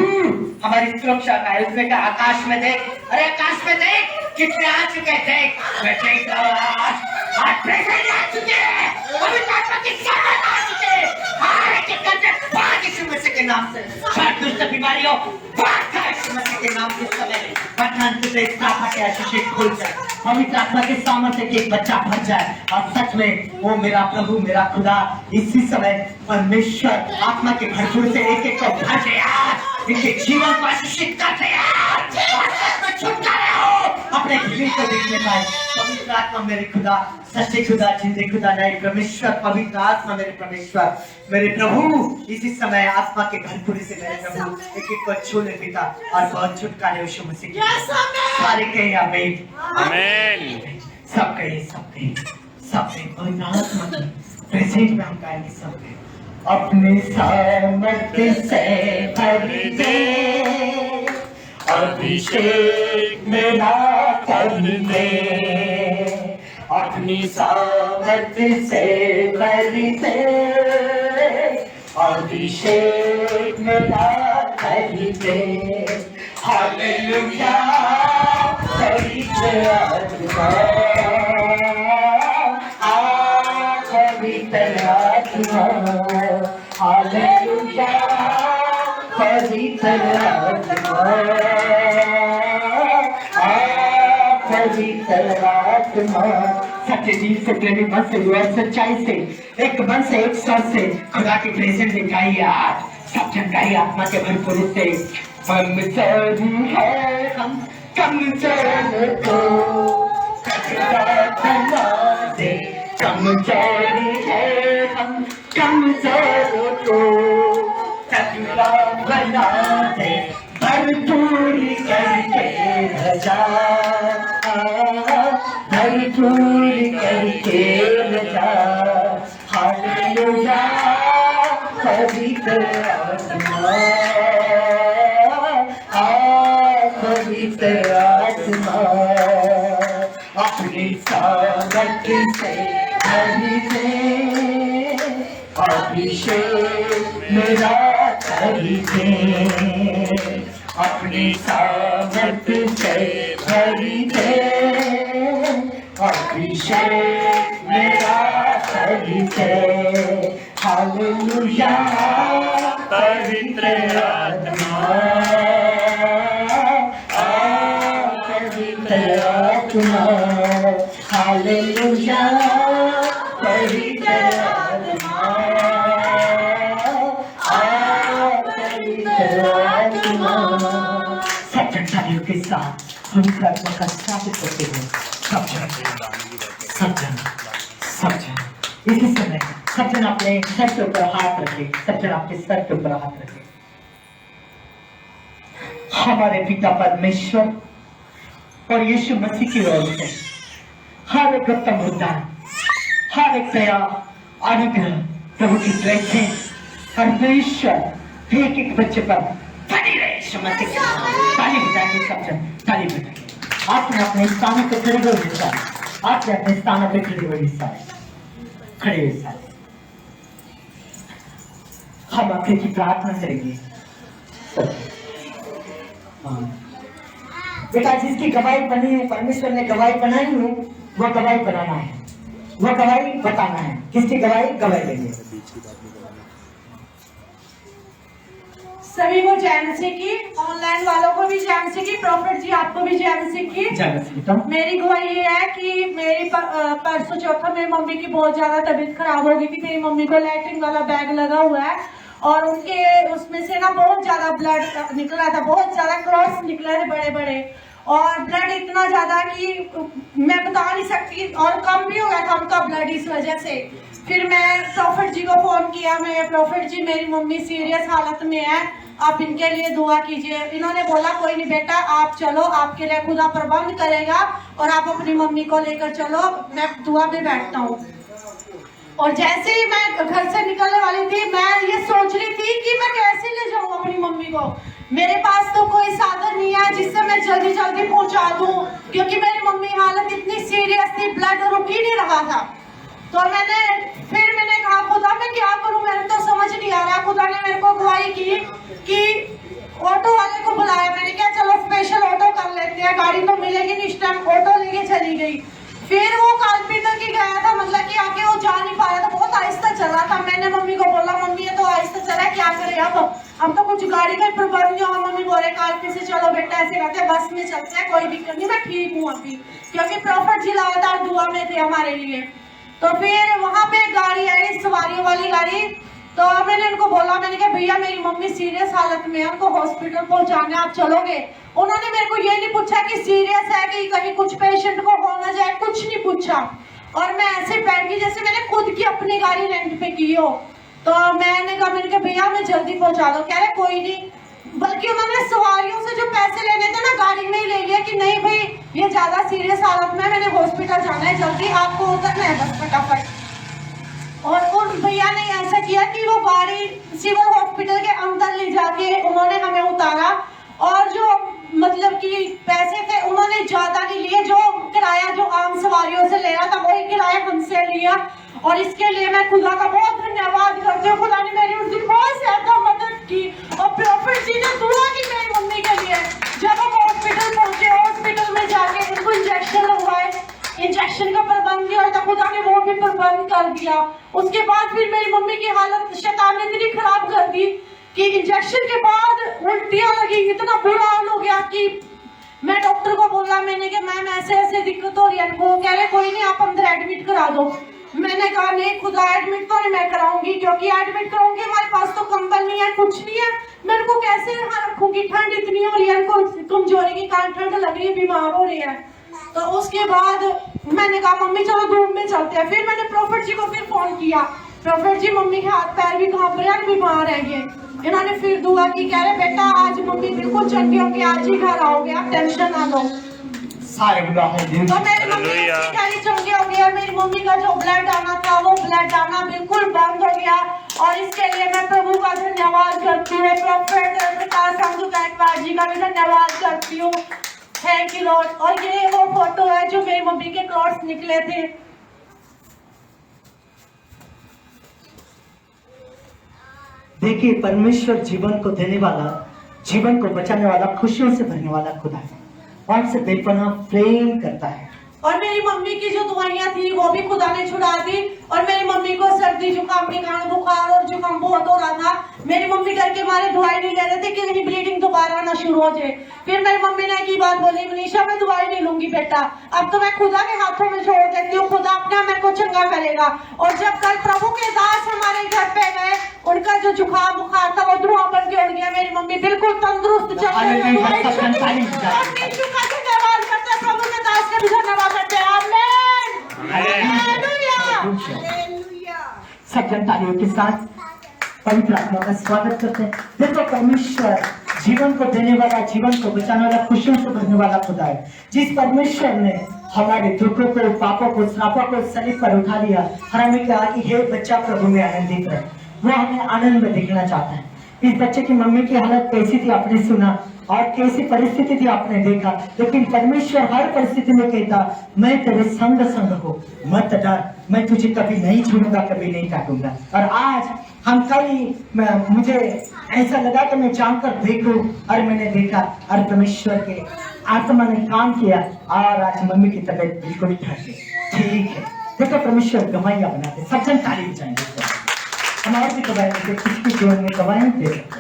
हमारी सुरक्षा का है। उसमें क्या आकाश में देख, अरे आकाश में देख कितने आ चुके थे। मैं देख रहा हूँ आज प्रेजेंट आ चुके हैं, पवित्र आत्मा की शक्ति आ चुके हैं। हाय कितना भाग यीशु मसीह के नाम से हर दुष्ट बीमारियों भाग यीशु मसीह के नाम से समय वरदान से प्रार्थना के आशीष खुल जाए, पवित्र आत्मा के सामर्थ्य के एक बच्चा भर जाए और सच में वो मेरा प्रभु मेरा खुदा इसी समय परमेश्वर आत्मा के भरपूर से एक एक को भर दे यार, इनके जीवन को आशीषित कर दे यार, और सच में छुटकारा हो अपने जीवन को देखने पाए। पवित्र आत्मा मेरे खुदा, सच्चे खुदा, जिंदे खुदा, नए परमेश्वर, पवित्र आत्मा मेरे परमेश्वर, मेरे प्रभु इसी समय आत्मा के भरपूरी से मेरे प्रभु एक एक को छू ले पिता और बहुत छुटकारे यीशु मसीह के सारे कहे आमीन आमीन। सब कहे पवित्र आत्मा की प्रेजेंट में हम गाएंगे सब कहे अपने सामर्थ्य से भर दे अभिषेक मेरा कर दे, अपनी सामर्थ्य से भर दे अभिषेक मेरा कर दे। हालेलुया पवित्र आत्मा, पवित्र आत्मा, हालेलुया पवित्र आत्मा, पवित्र आत्मा। सच्चे दिल से, प्रेमी मन से, दुआ सच्चाई से, एक मन से, एक स्वर से खुदा की प्रेजेंस में गाइए आज सब जन गाइए आत्मा के भरपूर से। कमजोरी है हम कमजोर को बना दे, कमजोरी है हम कमजोर को तगड़ा बना दे, भरपूर करके रजा, भरपूर करके रजा। हालेलुया पवित्र आत्मा, पवित्र आत्मा, अपनी सामर्थ्य से भर दे अभिषेक मेरा कर दे, अपनी सामर्थ्य से भर दे अभिषेक मेरा कर दे। हालेलुया पवित्र आत्मा, पवित्र आत्मा, हालेलुया पवित्र आत्मा, पवित्र आत्मा। सब जनताओं के साथ पवित्र आत्मा का स्थापित करते हुए सब जन इसी समय सब जन अपने सर के ऊपर हाथ रखे, सब जन अपने सर के ऊपर हाथ रखे। हमारे पिता परमेश्वर और यीशु मसीह की ओर से हर एक उत्तम उद्धार, हर एक दया अनुग्रह प्रभु की दृष्टि परमेश्वर एक एक बच्चे पर बनी रहे। यीशु मसीह के नाम में ताली बजाएंगे सब जन, ताली बजाएंगे। आपने अपने स्थानों पर खड़े हुए हिस्सा, आपने अपने स्थानों पर खड़े हुए हिस्सा, खड़े हुए हिस्सा। हम आपकी प्रार्थना करेंगे। बेटा जिसकी गवाही बनी है, परमेश्वर ने गवाही बनाई है, वो गवाही बनाना है, वो गवाही बताना है। किसकी गवाही? गवाही देंगे। सभी को जय मसीह की, ऑनलाइन वालों को भी जय मसीह की, प्रॉफिट जी आपको भी जय मसीह की। जय मसीह। मेरी गवाही ये है कि मेरी परसों चौथा मेरी मम्मी की बहुत ज्यादा तबीयत खराब हो गई थी। मेरी मम्मी को लैट्रिन वाला बैग लगा हुआ है और उनके उसमें से ना बहुत ज्यादा ब्लड निकल रहा था, बहुत ज्यादा क्लॉट्स निकले थे बड़े बड़े, और ब्लड इतना ज्यादा कि मैं बता नहीं सकती, और कम भी हो गया था उनका ब्लड इस वजह से। फिर मैं प्रॉफिट जी को फोन किया, मैं प्रॉफिट जी मेरी मम्मी सीरियस हालत में है, आप इनके लिए दुआ कीजिए। इन्होंने बोला कोई नहीं बेटा आप चलो, आपके लिए खुदा प्रबंध करेगा और आप अपनी मम्मी को लेकर चलो, मैं दुआ में बैठता हूँ। और जैसे ही मैं घर से निकलने वाली थी, मैं ये सोच रही थी कि मैं कैसे ले जाऊँ अपनी मम्मी को। मेरे पास तो कोई साधन नहीं है जिससे मैं जल्दी जल्दी पहुंचा दूं, क्योंकि मेरी मम्मी हालत इतनी सीरियस थी, ब्लड रुक ही नहीं रहा था। तो मैंने कहा खुदा मैं क्या करूं, मेरे तो समझ नहीं आ रहा। खुदा ने मेरे को गवाही की कि ऑटो वाले को बुलाया, मैंने कहा चलो स्पेशल ऑटो कर लेते हैं, गाड़ी तो मिलेगी नहीं इस टाइम, ऑटो लेके चली गई। फिर वो कारपेंटर की गया था, मतलब कि आगे वो जा नहीं पा रहा था, बहुत आहिस्ता चला था। मैंने मम्मी को बोला मम्मी ये तो आहिस्ता चला, क्या करे अब हम तो कुछ गाड़ी का प्रबंध नहीं हुआ। मम्मी बोले कारपेंटर से चलो बेटा ऐसे करते हैं, बस में चलते हैं, कोई दिक्कत नहीं, मैं ठीक हूँ अभी, क्योंकि प्रॉफिट जी लगातार दुआ में थे हमारे लिए। तो फिर वहां पे गाड़ी आई, सवारियों वाली गाड़ी, तो मैंने उनको बोला, मैंने कहा भैया मेरी मम्मी सीरियस हालत में है, उनको हॉस्पिटल पहुंचाने आप चलोगे? उन्होंने मेरे को ये नहीं पूछा कि सीरियस है कि कहीं कुछ पेशेंट को हो ना जाए, कुछ नहीं पूछा। और मैं ऐसे बैठ गई जैसे मैंने खुद की अपनी गाड़ी रेंट पे की हो। तो मैंने कहा भैया मैं जल्दी पहुंचा दो। कह रहे कोई नहीं, बल्कि उन्होंने सवारियों से जो पैसे लेने थे ना गाड़ी में ही ले लिया कि नहीं भाई ये ज्यादा सीरियस हालत में, मैंने हॉस्पिटल जाना है, जल्दी आपको उतरना है बस फटाफट। और उन भैया ने ऐसा किया कि वो गाड़ी सिविल हॉस्पिटल के अंदर ले जाके उन्होंने हमें उतारा, और जो मतलब कि पैसे थे उन्होंने ज्यादा नहीं लिए, जो किराया जो आम सवारियों से ले रहा था वही किराया हमसे लिया। और इसके लिए मैं खुदा का बहुत धन्यवाद करती हूँ, खुदा ने मेरी उस दिन बहुत ज्यादा मदद की। और प्रॉफिट जी ने दुआ की मेरी मम्मी के लिए। जब हम हॉस्पिटल पहुंचे, हॉस्पिटल में जाके उनको इंजेक्शन लगवाए, इंजेक्शन का प्रबंध किया था, खुदा ने वो भी प्रबंध कर दिया। उसके बाद फिर मेरी मम्मी की हालत शैतान ने इतनी खराब कर दी कि इंजेक्शन के बाद उल्टियां लगी, इतना बुरा हाल हो गया कि मैं डॉक्टर को बोला, मैंने कहा मैम ऐसे ऐसे दिक्कत हो रही है। वो कह रहे कोई नहीं आप अंदर एडमिट करा दो। मैंने कहा नहीं खुदा एडमिट तो नहीं मैं कराऊंगी, क्योंकि एडमिट कराऊंगी हमारे पास तो कंबल नहीं है, कुछ नहीं है, मैं इनको कैसे यहाँ रखूंगी, ठंड इतनी हो रही है, इनको कमजोरी की कारण ठंड लग रही है, बीमार हो रही है। तो उसके बाद मैंने कहा मम्मी चलो धूप में चलते हैं। फिर मैंने प्रॉफिट जी को फिर फोन किया, प्रॉफिट जी मम्मी के हाथ पैर भी कांप रहे हैं, बीमार है ये। इन्होंने फिर दुआ की, कह रहे बेटा आज मम्मी बिल्कुल चंगी होगी, आज ही घर आओगे, आप टेंशन ना लो। तो मेरी मम्मी चंगी हो गई और मेरी मम्मी का जो ब्लड आना था वो ब्लड आना बिल्कुल बंद हो गया। और इसके लिए मैं प्रभु का धन्यवाद करती हूँ, प्रॉफिट प्रकाश संधू गायकवाड़ जी का भी धन्यवाद करती हूँ। Thank you Lord. और ये वो फोटो है जो मेरी मम्मी के क्लॉट्स निकले थे। देखिए परमेश्वर जीवन को देने वाला, जीवन को बचाने वाला, खुशियों से भरने वाला खुदा है और से बेपनाह प्रेम करता है। और मेरी मम्मी की जो दवाइयाँ थी वो भी खुदा ने छुड़ा दी। और मेरी मम्मी को सर्दी जुकाम के कारण बुखार और जुकाम बहुत हो रहा था। मेरी मम्मी डर के मारे दवाई नहीं ले रहे थे कि कहीं ब्लीडिंग दोबारा ना शुरू हो जाए। फिर मेरी मम्मी ने एक ही बात बोली, मनीषा मैं दवाई नहीं लूंगी बेटा, अब तो मैं खुदा के हाथों में छोड़ देती हूँ, खुदा अपना मेरे को चंगा करेगा। और जब कल प्रभु के दास हमारे घर पे गए, उनका जो जुकाम बुखार था वो धुआं बन के उड़ गया। मेरी मम्मी बिल्कुल तंदुरुस्त चल रही है। प्रभु के दास का भी धन्यवाद करते हैं। सब जनतालियों के साथ पवित्र आत्मा का स्वागत करते हैं। देखो परमेश्वर जीवन को देने वाला, जीवन को बचाने वाला, खुशियों से भरने वाला खुदा है। जिस परमेश्वर ने हमारे दुखों को, पापों को, श्रापों को सलीब पर उठा लिया और हमें कहा कि हे बच्चा प्रभु में आनंदित रहे, वो हमें आनंद में देखना चाहता है। इस बच्चे की मम्मी की हालत कैसी थी आपने सुना और कैसी परिस्थिति थी आपने देखा, लेकिन परमेश्वर हर परिस्थिति में कहता मैं तेरे संग संग हो, मत डर, मैं तुझे कभी नहीं छोड़ूंगा, कभी नहीं काटूंगा। और आज हम मुझे ऐसा लगा कि मैं जानकर देखूं और मैंने देखा और परमेश्वर के आत्मा ने काम किया और आज मम्मी की तबीयत बिल्कुल ठीक है। देखो परमेश्वर गवाहियां बनाते, सब जन तारीफ जाएंगे, हमारे भी गवाही देते, किसकी जोड़ में गवाही दे सकते।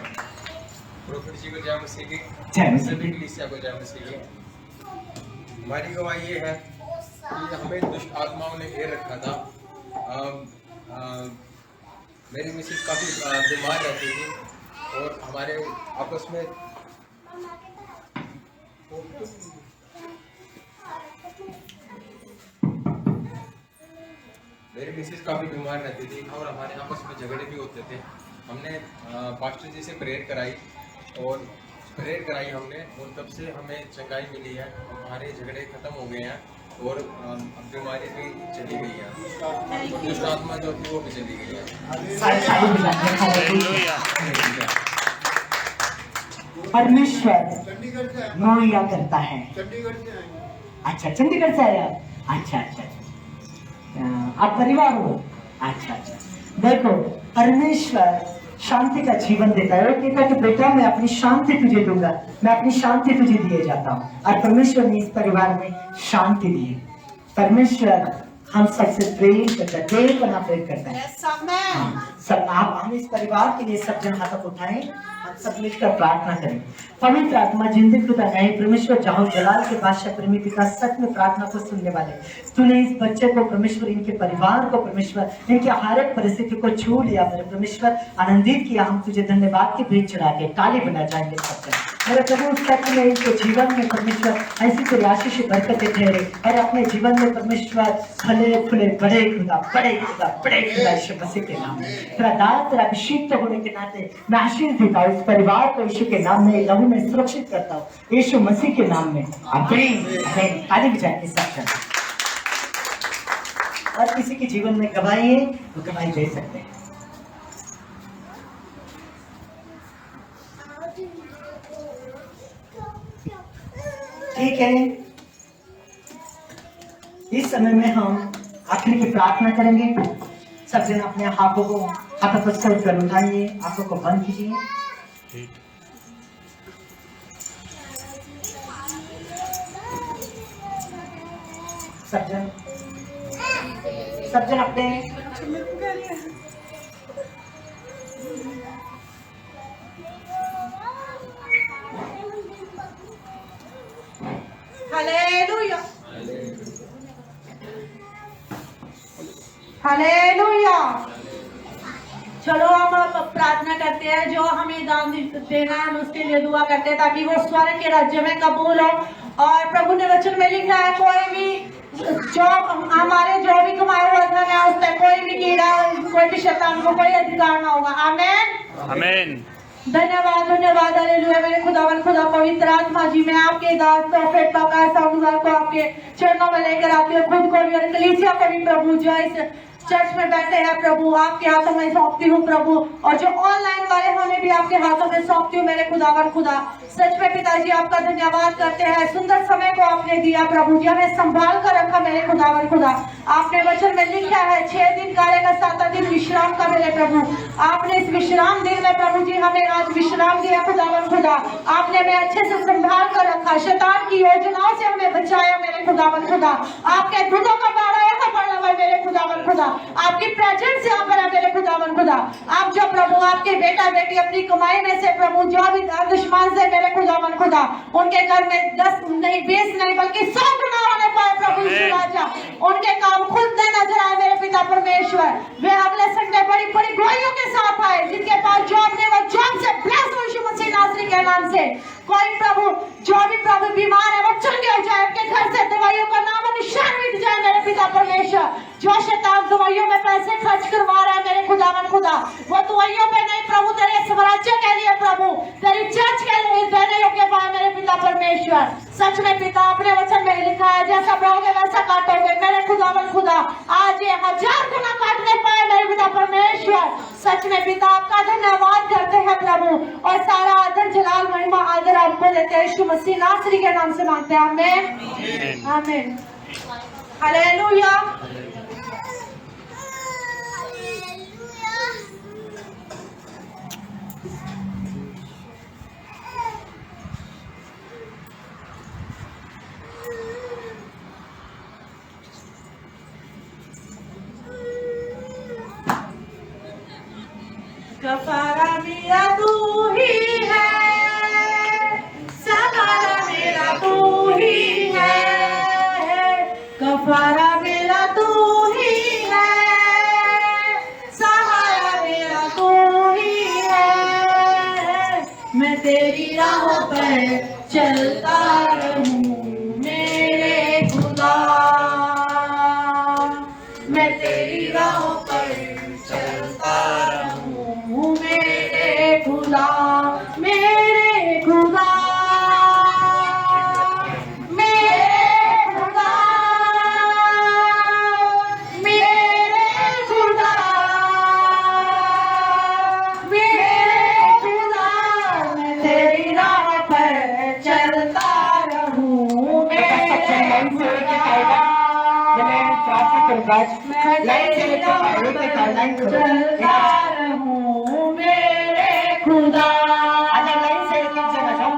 प्रॉफिट जी को जय मसीह की, जय मसीह सभी कलीसिया को जय मसीह की। हमारी गवाही ये है कि हमें दुष्ट आत्माओं ने घेर रखा था। मेरी मिसेस काफ़ी बीमार रहती थी और हमारे आपस में आपस में झगड़े भी होते थे। हमने पास्टर जी से प्रेयर कराई और प्रेयर कराई हमने, और तब से हमें चंगाई मिली है, हमारे झगड़े खत्म हो गए हैं और बीमारी भी चली गई है, दुष्ट आत्मा जो थी वो भी चली गई है। परमेश्वर मुहैया करता है। अच्छा चंडीगढ़ से आया, अच्छा आप परिवार हो, अच्छा। देखो परमेश्वर शांति का जीवन देता है। वो कहता है कि बेटा मैं अपनी शांति तुझे दूंगा, मैं अपनी शांति तुझे दिए जाता हूँ। और परमेश्वर ने इस परिवार में शांति दी। परमेश्वर हम सबसे प्रेम करता है, देव बना प्रेम करता है। सब आप हम इस परिवार के लिए सब जन हाथ उठाएं, हम सब मिलकर प्रार्थना करें। पवित्र आत्मा जिंदगी खुदा न्याय परमेश्वर जहाँ जलाल के बादशाह प्रेमी पिता सच में प्रार्थना को सुनने वाले, तूने इस बच्चे को परमेश्वर, इनके परिवार को परमेश्वर, इनके हर एक परिस्थिति को छू लिया मेरे परमेश्वर, आनंदित किया। हम तुझे धन्यवाद की भेंट चढ़ा के ताली बना जाएंगे सब जन। मेरे प्रभु सच में इनके जीवन में परमेश्वर ऐसी तेरी आशीष बरकतें ठहरे और अपने जीवन में परमेश्वर फले फूले बड़े खुदा यीशु मसीह के नाम में तेरा दास तेरा अभिषेक होने के नाते मैं आशीष देता हूँ। इस परिवार को यीशु के नाम में लहू में सुरक्षित करता हूँ, यीशु मसीह के नाम में आमीन। ताली बजाएंगे सब जन। और किसी के जीवन में गवाही है तो गवाही दे सकते हैं। ठीक है, इस समय में हम आखिर की प्रार्थना करेंगे। सब जन अपने हाथों को सर कर उठाइए, आंखों को बंद कीजिए। सब जन अपने हालेलुया, हालेलुया। चलो हम अब प्रार्थना करते हैं, जो हमें दान देना है हम उसके लिए दुआ करते हैं ताकि वो स्वर्ग के राज्य में कबूल हो। और प्रभु ने वचन में लिखा है कोई भी जो हमारे जो भी कमाया हुआ धन है उस पर कोई भी कीड़ा, कोई भी शैतान को कोई अधिकार ना होगा। आमीन, आमीन। धन्यवाद, धन्यवाद, हालेलुया। मेरे खुदावन खुदा पवित्र आत्मा जी, मैं आपके दास प्रोफेट पाका सामुदाय को आपके चरणों में लेकर आती हूँ, खुद को भी और कलीसिया को भी प्रभु, जो इस चर्च में बैठे हैं प्रभु आपके हाथों में सौंपती हूँ प्रभु, और जो ऑनलाइन वाले हमें भी आपके हाथों में सौंपती हूँ मेरे खुदावन खुदा। सच में पिताजी आपका धन्यवाद करते हैं, सुंदर समय को आपने दिया प्रभु जी, हमें संभाल कर रखा मेरे खुदावन खुदा। आपने वचन में लिखा है 6 दिन कार्य का 7वां दिन विश्राम का मेरे प्रभु। आपने इस विश्राम दिन में प्रभु जी हमें आज विश्राम दिया खुदावन खुदा। आपने हमें अच्छे से संभाल कर रखा, शैतान की योजनाओं से हमें बचाया मेरे खुदावन खुदा। आपके दूतों का बाड़ा ऐसा पड़ा हुआ मेरे खुदावन खुदा, आपकी प्रेजेंस यहाँ पर है मेरे खुदावन खुदा। आप जो प्रभु आपके बेटा बेटी अपनी कमाई में से प्रभु जो भी दुश्मन से मेरे खुदावन खुदा, उनके घर में 10 नहीं 20 नहीं बल्कि 100 गुना होने पाए प्रभु यीशु राजा। उनके काम खुलते नजर आए मेरे पिता परमेश्वर। वे अगले संडे बड़ी बड़ी गवाहियों के साथ आए, जिनके पास जॉब नहीं वो जॉब से ब्लेस हो यीशु मसीह नासरी के नाम से। कोई प्रभु जो भी प्रभु बीमार है वो चंगे हो जाए, उनके घर से दवाइयों का नाम निशान मिट जाए मेरे पिता परमेश्वर। जो शैतान दवाइयों में पैसे खर्च करवा रहा है मेरे खुदावन खुदा, वो दवाइयों पे नहीं प्रभु, तेरे स्वराज्य के लिए प्रभु, तेरी चर्च के लिए देने योग्य पाए मेरे पिता परमेश्वर। सच में पिता अपने वचन में लिखा है जैसा बोओगे वैसा काटोगे मेरे खुदावन खुदा। आज ये 1000 गुना काटने पाए मेरे पिता परमेश्वर। सच में पिता आपका धन्यवाद करते हैं प्रभु, और सारा आदर जलाल महिमा आदर आपको देते हैं यीशु मसीह नासरी के नाम से मांगते हैं, आमीन, आमीन, हालेलुया। कफारा मेरा तू ही है, सहारा मेरा तू ही है, कफारा मेरा तू ही है, सहारा मेरा तू ही है। मैं तेरी राहों पर चलता रहूं मेरे खुदा, मैं तेरी राहों पर चलता रहूं मेरे खुदा, मेरे खुदा, मेरे खुदा, मेरे खुदा, मेरे खुदा, मैं तेरी राह पर चलता रहूं मेरे खुदा, मैं तेरी राह पर चलता रहूं मेरे खुदा अगर नहीं से एक जगह जाओ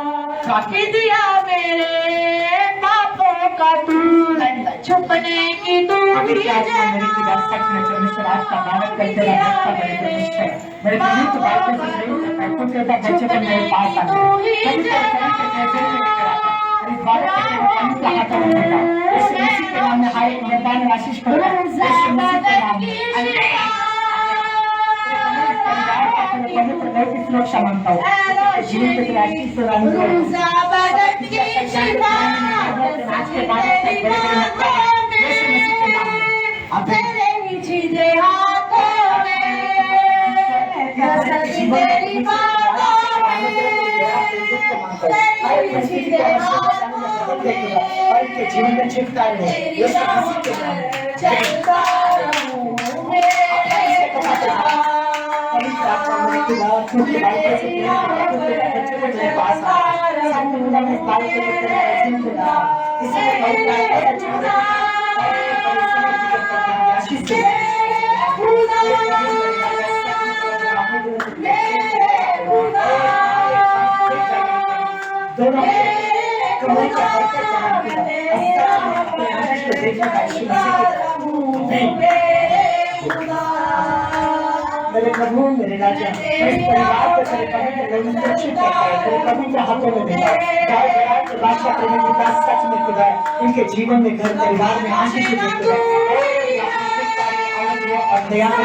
कि दिया मेरे पापों का तू छुपने की अभी दूरी क्या आज मेरे खुदा सच में परमेश्वर आज का बालक करते रहा का बड़े परमेश्वर मेरे जीवित बातों से नहीं सकता कुछ ऐसा बच्चे को मेरे पास आ गए कभी तो कहीं के कैसे लेकर आता इस बालक के पानी का हाथ में देता इस मसीह के नाम में हाय मैदान आशीष करता इस मसीह के नाम में पवित्र घर की सुरक्षा मांगता हूँ जीवन के आशीष से रानी आज के बाद जीवन में छिपता है मेरे प्रभु मेरे राजा इस परिवार को तेरे पवित्र लोगों से रक्षित करता है तेरे पवित्र हाथों में देता है के बादशाह प्रेमी पिता सच में खुदा इनके जीवन में घर परिवार में आशीष देते हैं और दया के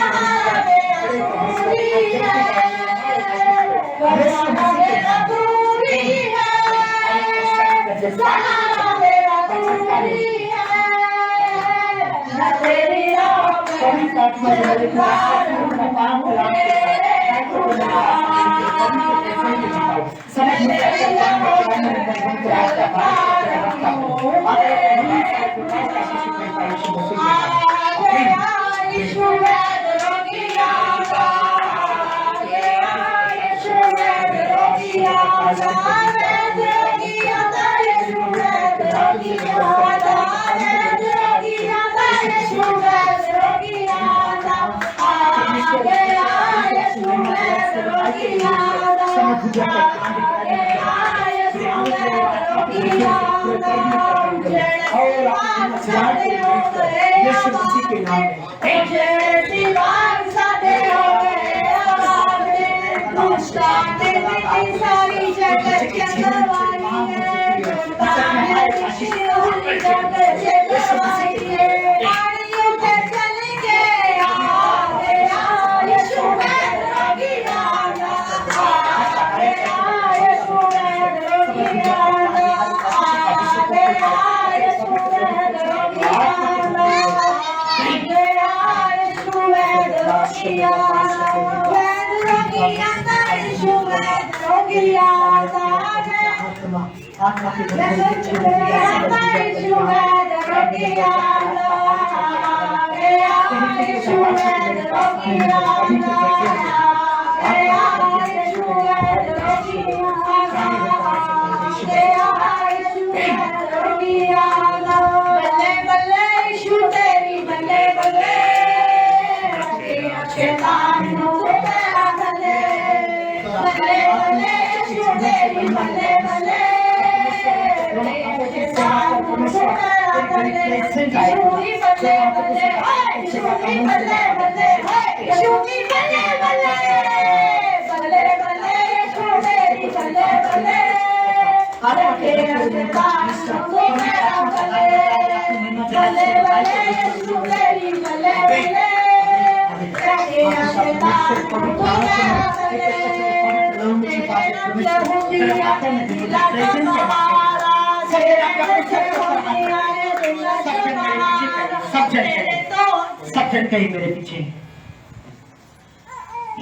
सब जन कहीं मेरे पीछे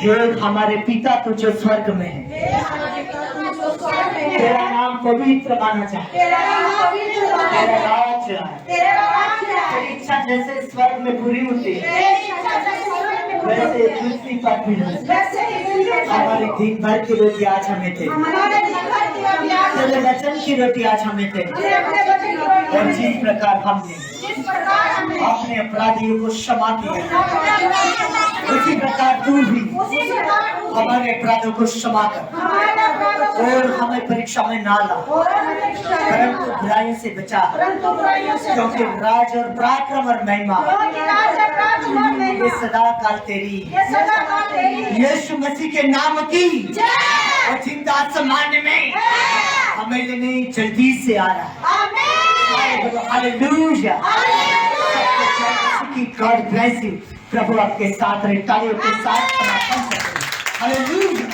हे हमारे पिता तू जो स्वर्ग में है, तेरा नाम पवित्र माना जाए, तेरा राज आए, तेरी इच्छा जैसे स्वर्ग में पूरी होती है वैसे पृथ्वी पर भी हो। हमारे दिन भर की रोटी आज हमें दे, तेरे वचन की रोटी आज हमें दे, और जिस प्रकार हमने अपने अपराधियों को क्षमा किया उसी प्रकार तू भी हमारे अपराधों को क्षमा कर हमारे अपराधों को और हमें परीक्षा में ना ला, और हमें परीक्षा में परंतु बुराइयों से बचा, परंतु बुराइयों से क्योंकि राज और पराक्रम और महिमा क्योंकि राज और पराक्रम और ये महिमा सदा काल तेरी ये सदा काल तेरी है। यीशु मसीह के नाम की जय। अचिंता सम्मान में हमें लेने जल्दी से आ रहा है। आमीन। हालेलुया। की गॉड ब्लेस यू। प्रभु आपके साथ रहे, तालियों के साथ समापन करें। हालेलुया।